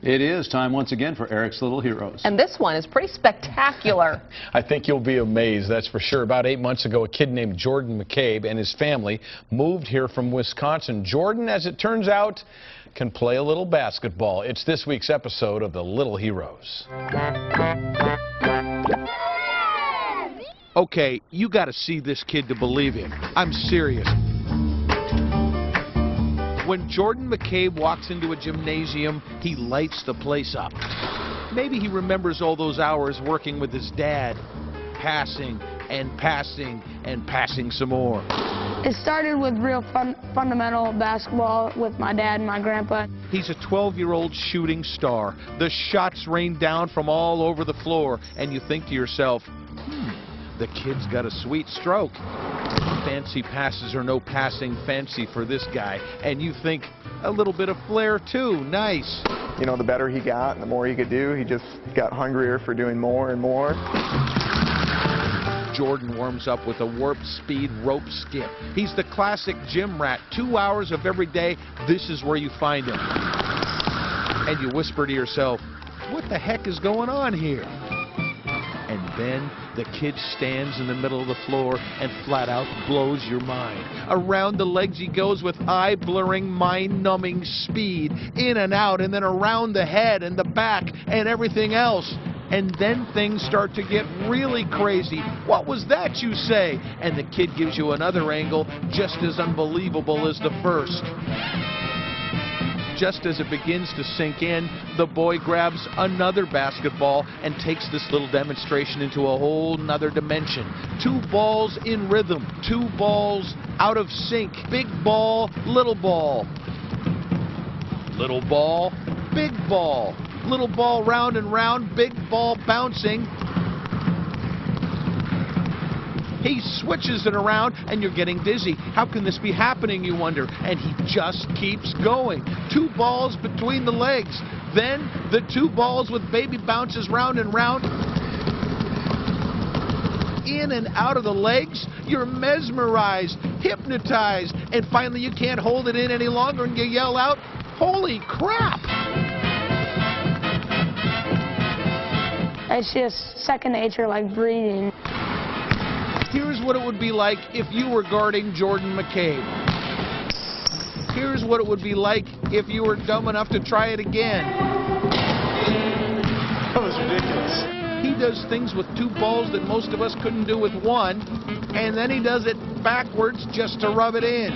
It is time once again for Eric's Little Heroes. And this one is pretty spectacular. I think you'll be amazed, that's for sure. About 8 months ago, a kid named Jordan McCabe and his family moved here from Wisconsin. Jordan, as it turns out, can play a little basketball. It's this week's episode of The Little Heroes. Okay, you got to see this kid to believe him. I'm serious. When Jordan McCabe walks into a gymnasium, he lights the place up. Maybe he remembers all those hours working with his dad, passing and passing and passing some more. It started with real fundamental basketball with my dad and my grandpa. He's a 12-year-old shooting star. The shots rain down from all over the floor, and you think to yourself, the kid's got a sweet stroke. Fancy passes or no passing fancy for this guy. And you think, a little bit of flair too, nice. You know, the better he got and the more he could do, he just got hungrier for doing more and more. Jordan warms up with a warp speed rope skip. He's the classic gym rat. 2 hours of every day, this is where you find him. And you whisper to yourself, what the heck is going on here? And then the kid stands in the middle of the floor and flat out blows your mind. Around the legs he goes with eye-blurring, mind-numbing speed, in and out, and then around the head and the back and everything else. And then things start to get really crazy. What was that, you say? And the kid gives you another angle just as unbelievable as the first. Just as it begins to sink in, the boy grabs another basketball and takes this little demonstration into a whole nother dimension. 2 balls in rhythm, 2 balls out of sync. Big ball, little ball. Little ball, big ball. Little ball round and round, big ball bouncing. He switches it around, and you're getting dizzy. How can this be happening, you wonder? And he just keeps going. 2 balls between the legs. Then the 2 balls with baby bounces round and round. In and out of the legs. You're mesmerized, hypnotized, and finally you can't hold it in any longer, and you yell out, "Holy crap!" It's just second nature, like breathing. Here's what it would be like if you were guarding Jordan McCabe. Here's what it would be like if you were dumb enough to try it again. That was ridiculous. He does things with 2 balls that most of us couldn't do with 1, and then he does it backwards just to rub it in.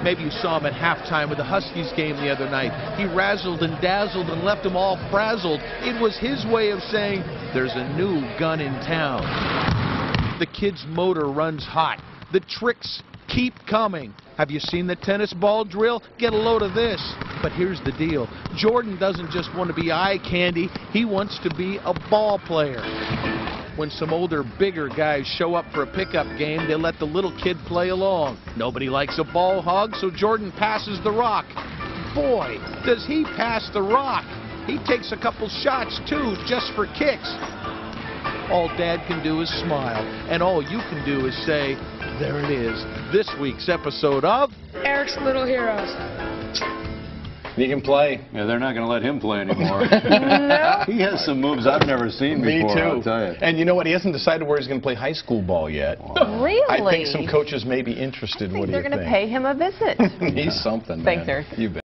Maybe you saw him at halftime with the Huskies game the other night. He razzled and dazzled and left them all frazzled. It was his way of saying, there's a new gun in town. The kid's motor runs hot. The tricks keep coming. Have you seen the tennis ball drill? Get a load of this. But here's the deal. Jordan doesn't just want to be eye candy. He wants to be a ball player. When some older, bigger guys show up for a pickup game, they let the little kid play along. Nobody likes a ball hog, so Jordan passes the rock. Boy, does he pass the rock. He takes a couple shots, too, just for kicks. All Dad can do is smile, and all you can do is say, there it is, this week's episode of Eric's Little Heroes. He can play. Yeah, they're not going to let him play anymore. No. He has some moves I've never seen before, Me too. I'll tell you. And you know what? He hasn't decided where he's going to play high school ball yet. Really? I think some coaches may be interested. What do you They're think? going to pay him a visit. He's something, man. Thanks, Eric. You bet.